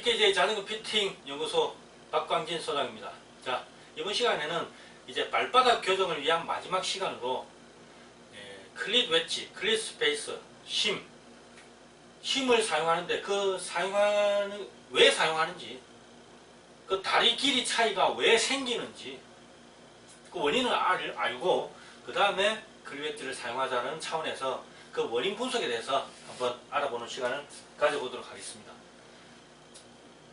TKJ 자전거 피팅 연구소 박광진 소장입니다. 자, 이번 시간에는 이제 발바닥 교정을 위한 마지막 시간으로 클릿 웨지, 클릿 스페이스, 심을 사용하는데 왜 사용하는지, 그 다리 길이 차이가 왜 생기는지 그 원인을 알고 그 다음에 클릿 웨지를 사용하자는 차원에서 그 원인 분석에 대해서 한번 알아보는 시간을 가져보도록 하겠습니다.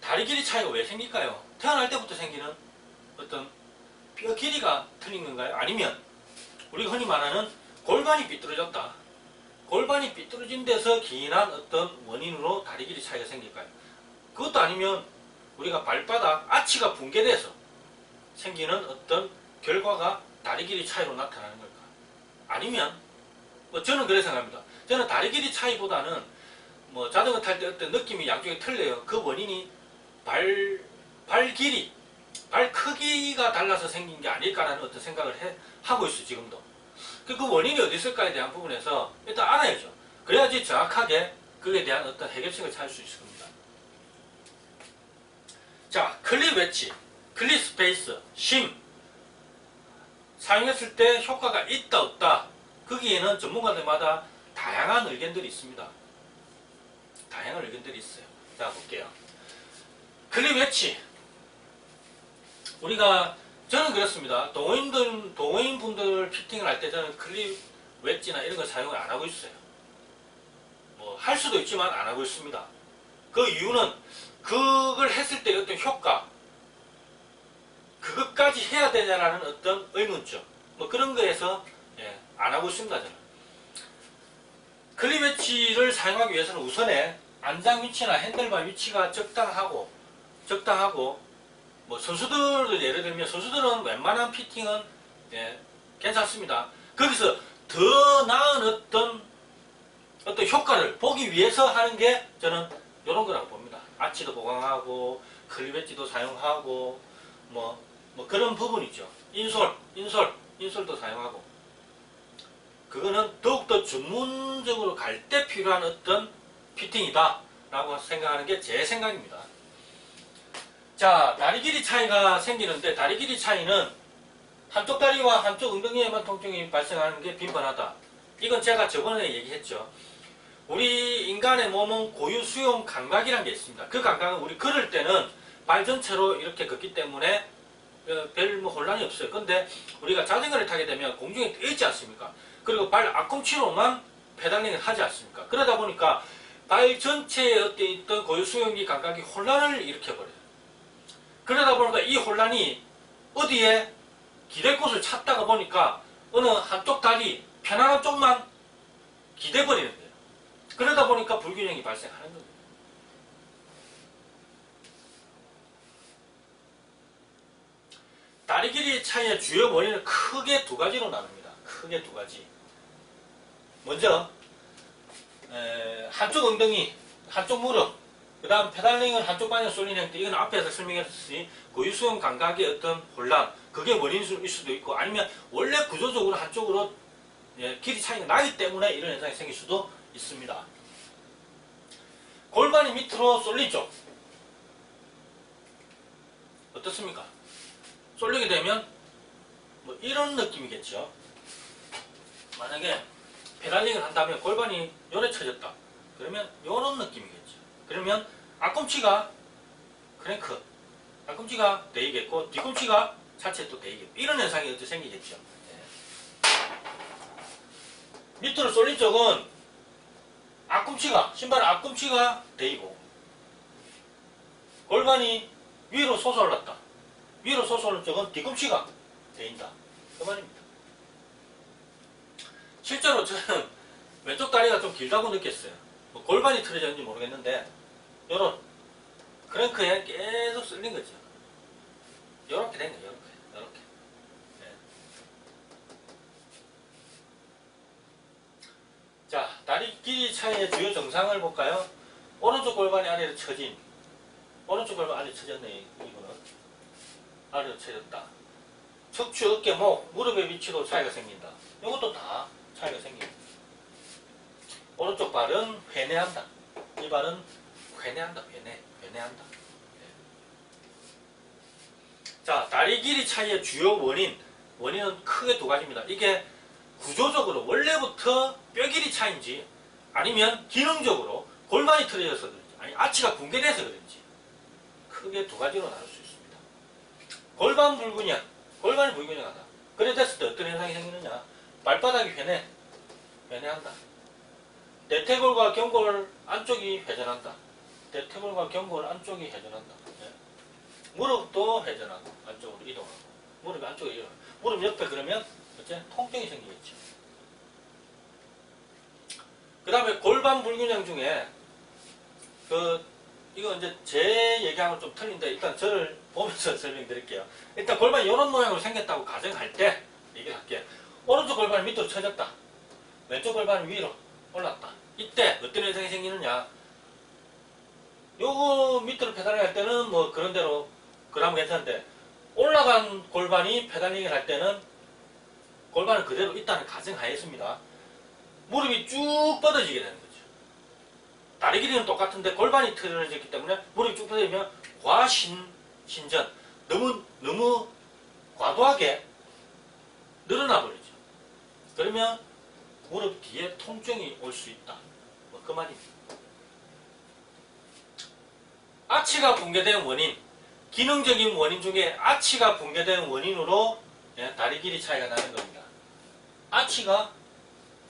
다리 길이 차이가 왜 생길까요? 태어날 때부터 생기는 어떤 뼈 길이가 틀린 건가요? 아니면 우리가 흔히 말하는 골반이 삐뚤어졌다. 골반이 삐뚤어진 데서 기인한 어떤 원인으로 다리 길이 차이가 생길까요? 그것도 아니면 우리가 발바닥 아치가 붕괴돼서 생기는 어떤 결과가 다리 길이 차이로 나타나는 걸까? 아니면 저는 그렇게 생각합니다. 저는 다리 길이 차이보다는 자전거 탈 때 어떤 느낌이 양쪽에 틀려요. 그 원인이 발 길이, 발 크기가 달라서 생긴 게 아닐까라는 어떤 생각을 하고 있어요, 지금도. 그 원인이 어디 있을까에 대한 부분에서 일단 알아야죠. 그래야지 정확하게 그에 대한 어떤 해결책을 찾을 수 있을 겁니다. 자, 클릿 웨지, 클릿 스페이스, 심 사용했을 때 효과가 있다 없다, 거기에는 전문가들마다 다양한 의견들이 있습니다. 다양한 의견들이 있어요. 자, 볼게요. 클릿 웨지, 저는 그렇습니다. 동호인분들 피팅을 할 때 저는 클릿 웨지나 이런 걸 사용을 안 하고 있어요. 할 수도 있지만 안 하고 있습니다. 그 이유는 그걸 했을 때 어떤 효과, 그것까지 해야 되냐라는 어떤 의문점, 그런 거에서 안 하고 있습니다. 저는 클릿 웨지를 사용하기 위해서는 우선에 안장 위치나 핸들바 위치가 적당하고 선수들을 예를 들면 선수들은 웬만한 피팅은 괜찮습니다. 거기서 더 나은 어떤 효과를 보기 위해서 하는 게 저는 이런 거라고 봅니다. 아치도 보강하고 클릿 웨지도 사용하고 그런 부분이죠. 인솔도 사용하고, 그거는 더욱더 전문적으로 갈 때 필요한 어떤 피팅이다 라고 생각하는 게 제 생각입니다. 자, 다리 길이 차이가 생기는데, 다리 길이 차이는 한쪽 다리와 한쪽 엉덩이에만 통증이 발생하는 게 빈번하다. 이건 제가 저번에 얘기했죠. 우리 인간의 몸은 고유 수용 감각이라는 게 있습니다. 그 감각은 우리 걸을 때는 발 전체로 이렇게 걷기 때문에 별 혼란이 없어요. 근데 우리가 자전거를 타게 되면 공중에 떠 있지 않습니까? 그리고 발 앞꿈치로만 페달링을 하지 않습니까? 그러다 보니까 발 전체에 어떤 있던 고유 수용기 감각이 혼란을 일으켜버려요. 그러다 보니까 이 혼란이 어디에 기댈 곳을 찾다가 보니까 어느 한쪽 다리, 편안한 쪽만 기대버리는 거예요. 그러다 보니까 불균형이 발생하는 겁니다. 다리 길이 차이의 주요 원인은 크게 두 가지로 나눕니다. 크게 두 가지. 먼저 한쪽 엉덩이, 한쪽 무릎, 그 다음 페달링을 한쪽 방향 쏠리는 형태, 이건 앞에서 설명했듯이 고유수용 감각의 어떤 혼란, 그게 원인일 수도 있고, 아니면 원래 구조적으로 한쪽으로 길이 차이가 나기 때문에 이런 현상이 생길 수도 있습니다. 골반이 밑으로 쏠린 쪽 어떻습니까? 쏠리게 되면 이런 느낌이겠죠. 만약에 페달링을 한다면 골반이 요래 쳐졌다, 그러면 이런 느낌이겠죠. 그러면 앞꿈치가 크랭크, 앞꿈치가 데이겠고 뒤꿈치가 자체 또 데이겠고, 이런 현상이 어떻게 생기겠죠. 밑으로 쏠린 쪽은 신발 앞꿈치가 데이고, 골반이 위로 솟아올랐다, 위로 솟아오른 쪽은 뒤꿈치가 데인다, 그 말입니다. 실제로 저는 왼쪽 다리가 좀 길다고 느꼈어요. 골반이 틀어졌는지 모르겠는데 요런 크랭크에 계속 쓸린 거죠. 요렇게 된 거예요. 요렇게. 자, 다리 길이 차이의 주요 증상을 볼까요? 오른쪽 골반이 아래로 처진, 오른쪽 골반 아래로 처졌네. 이거는 아래로 처졌다. 척추, 어깨, 목, 무릎의 위치도 차이가 생긴다. 이것도 다 차이가 생깁니다. 오른쪽 발은 회내한다. 이 발은 회내한다. 회내한다. 자, 다리 길이 차이의 주요 원인은 크게 두 가지입니다. 이게 구조적으로 원래부터 뼈 길이 차이인지 아니면 기능적으로 골반이 틀어져서 그런지 아니 아치가 붕괴돼서 그런지 크게 두 가지로 나눌 수 있습니다. 골반 불균형, 골반이 불균형하다. 그래 됐을 때 어떤 현상이 생기느냐? 발바닥이 회내한다. 대퇴골과 경골 안쪽이 회전한다. 대퇴골과 경골 안쪽이 회전한다. 예. 무릎도 회전하고 안쪽으로 이동하고 무릎이 안쪽으로 이동하고 무릎 옆에 그러면 어째 통증이 생기겠죠. 그 다음에 골반 불균형 중에 이거 이제 제 얘기하고는 좀 틀린데 일단 저를 보면서 설명드릴게요. 일단 골반이 이런 모양으로 생겼다고 가정할 때 얘기를 할게요. 오른쪽 골반이 밑으로 쳐졌다. 왼쪽 골반이 위로 올랐다. 이때 어떤 현상이 생기느냐? 요거 밑으로 페달링 할 때는 뭐 그런 대로 그러면 괜찮은데 올라간 골반이 페달링을 할 때는 골반은 그대로 있다는 가정하였습니다. 무릎이 쭉 뻗어지게 되는 거죠. 다리 길이는 똑같은데 골반이 틀어졌기 때문에 무릎이 쭉 뻗어지면 과신전 너무 과도하게 늘어나 버리죠. 그러면 무릎 뒤에 통증이 올 수 있다. 뭐 그 말입니다. 아치가 붕괴된 원인, 기능적인 원인 중에 아치가 붕괴된 원인으로 다리 길이 차이가 나는 겁니다. 아치가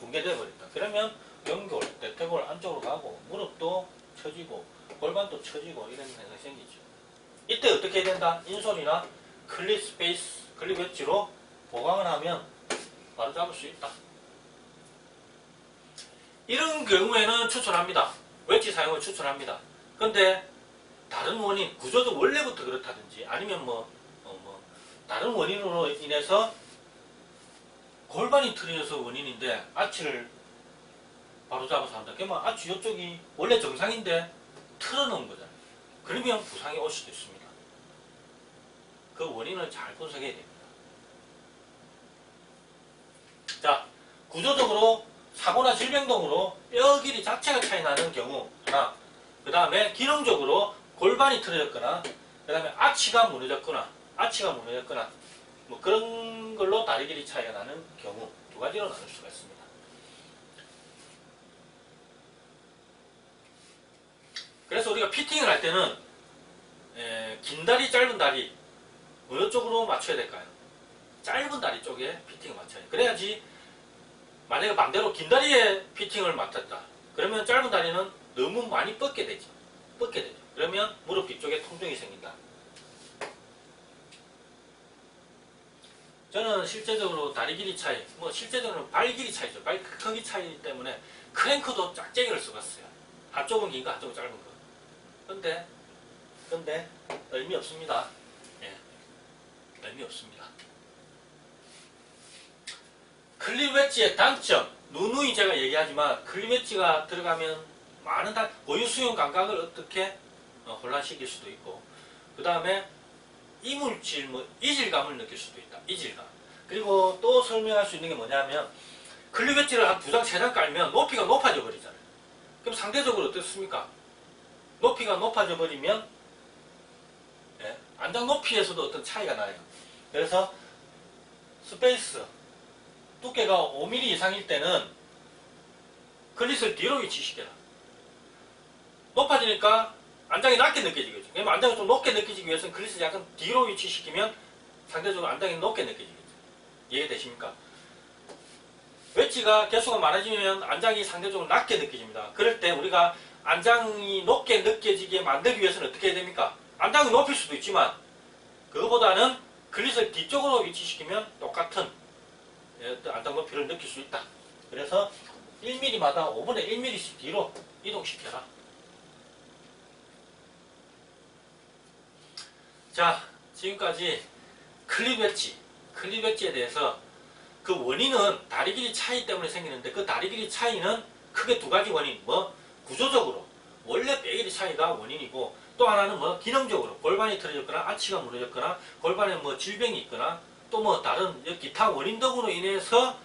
붕괴되어 버린다. 그러면 연골, 대퇴골 안쪽으로 가고 무릎도 처지고 골반도 처지고 이런 현상이 생기죠. 이때 어떻게 해야 된다? 인솔이나 클립 스페이스, 클립 웨지로 보강을 하면 바로 잡을 수 있다. 이런 경우에는 추천합니다. 웨지 사용을 추천합니다. 근데 다른 원인, 구조적 원래부터 그렇다든지 아니면 다른 원인으로 인해서 골반이 틀어져서 원인인데 아치를 바로 잡아서 한다. 그러면 아치 이쪽이 원래 정상인데 틀어놓은 거잖아요. 그러면 부상이 올 수도 있습니다. 그 원인을 잘 분석해야 됩니다. 자, 구조적으로 사고나 질병 등으로 뼈 길이 자체가 차이 나는 경우 하나, 그 다음에 기능적으로 골반이 틀어졌거나 그 다음에 아치가 무너졌거나 뭐 그런 걸로 다리 길이 차이가 나는 경우 두 가지로 나눌 수가 있습니다. 그래서 우리가 피팅을 할 때는 긴 다리, 짧은 다리 어느 쪽으로 맞춰야 될까요? 짧은 다리 쪽에 피팅을 맞춰야 돼요. 그래야지 만약에 반대로 긴 다리에 피팅을 맞췄다. 그러면 짧은 다리는 너무 많이 뻗게 되죠. 그러면 무릎 뒤쪽에 통증이 생긴다. 저는 실제적으로 다리 길이 차이, 실제적으로는 발 길이 차이죠. 발 크기 차이 때문에 크랭크도 짝짝이를 써봤어요. 한쪽은 긴 거, 한쪽은 짧은 거. 근데 의미 없습니다. 의미 없습니다. 클립 웨지의 단점, 누누이 제가 얘기하지만 클립 웨지가 들어가면 많은 고유 수용 감각을 어떻게 혼란시킬 수도 있고, 그 다음에 이물질, 이질감을 느낄 수도 있다. 이질감. 그리고 또 설명할 수 있는 게 뭐냐면 클립 웨지를 한 2장, 3장 깔면 높이가 높아져 버리잖아요. 그럼 상대적으로 어떻습니까? 높이가 높아져 버리면 안장 높이에서도 어떤 차이가 나요. 그래서 스페이스 두께가 5mm 이상일 때는 클릿을 뒤로 위치시켜라. 높아지니까 안장이 낮게 느껴지겠죠. 그러면 안장이 좀 높게 느껴지기 위해서는 클릿을 약간 뒤로 위치시키면 상대적으로 안장이 높게 느껴지겠죠. 이해되십니까? 웨지가 개수가 많아지면 안장이 상대적으로 낮게 느껴집니다. 그럴 때 우리가 안장이 높게 느껴지게 만들기 위해서는 어떻게 해야 됩니까? 안장을 높일 수도 있지만 그거보다는 클릿을 뒤쪽으로 위치시키면 똑같은 안장 높이를 느낄 수 있다. 그래서 1mm마다 5분의 1mm씩 뒤로 이동시켜라. 자, 지금까지 클립 웨지에 대해서 그 원인은 다리 길이 차이 때문에 생기는데 그 다리 길이 차이는 크게 두 가지 원인, 구조적으로 원래 뼈 길이 차이가 원인이고 또 하나는 기능적으로 골반이 틀어졌거나 아치가 무너졌거나 골반에 질병이 있거나 또 다른 기타 원인 등으로 인해서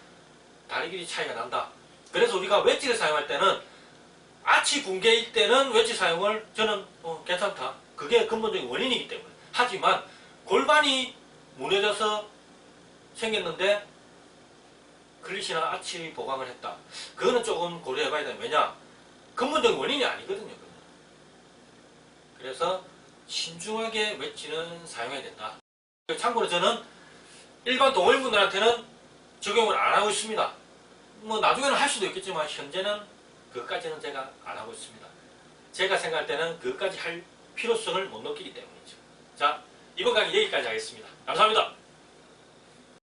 다리 길이 차이가 난다. 그래서 우리가 웨지를 사용할 때는 아치 붕괴일 때는 웨지 사용을 저는 괜찮다. 그게 근본적인 원인이기 때문에. 하지만 골반이 무너져서 생겼는데 클리시나 아치 보강을 했다. 그거는 조금 고려해봐야 돼요. 왜냐? 근본적인 원인이 아니거든요. 그래서 신중하게 웨지는 사용해야 된다. 참고로 저는 일반 동호인분들한테는 적용을 안 하고 있습니다. 뭐 나중에는 할 수도 있겠지만 현재는 그것까지는 제가 안 하고 있습니다. 제가 생각할 때는 그것까지 할 필요성을 못 느끼기 때문이죠. 자, 이번 강의 여기까지 하겠습니다. 감사합니다.